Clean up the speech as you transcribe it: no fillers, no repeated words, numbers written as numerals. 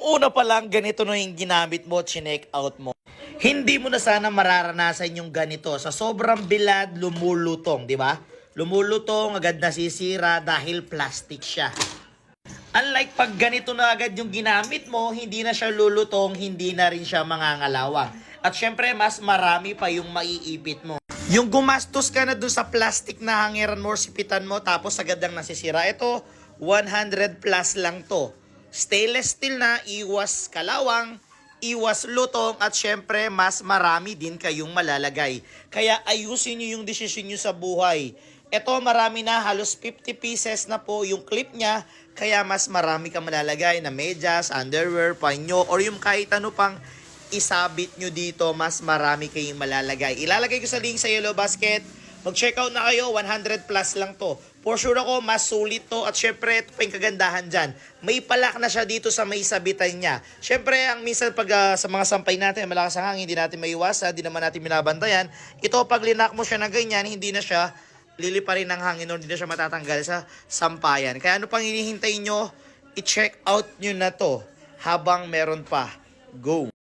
una pa lang, ganito na yung ginamit mo, chinek out mo. Hindi mo na sana mararanasan yung ganito. Sa sobrang bilad, lumulutong, di ba? Lumulutong, agad nasisira dahil plastic siya. Unlike pag ganito na agad yung ginamit mo, hindi na siya lulutong, hindi na rin siya mangangalawang. At syempre, mas marami pa yung maiipit mo. Yung gumastos ka na dun sa plastic na hangiran mo, sipitan mo, tapos agad ang nasisira. Ito, 100 plus lang to. Stainless steel na, iwas kalawang, iwas lutong, at syempre, mas marami din kayong malalagay. Kaya ayusin nyo yung desisyon nyo sa buhay. Ito, marami na, halos 50 pieces na po yung clip niya, kaya mas marami kang malalagay na medyas, underwear, panyo, or yung kahit ano pang isabit nyo dito, mas marami kayong malalagay. Ilalagay ko sa link sa Yellow Basket. Mag-check out na kayo, 100 plus lang to. For sure ako, mas sulit to. At syempre, ito pa yung kagandahan dyan. May palak na siya dito sa may sabitan niya. Syempre, ang minsan pag sa mga sampay natin, malakas ang hangin, hindi natin maiwasan, hindi naman natin binabantayan. Ito, pag linak mo siya na ganyan, hindi na siya liliparin ng hangin o hindi na siya matatanggal sa sampayan. Kaya ano pang hinihintay nyo, i-check out nyo na to habang meron pa. Go!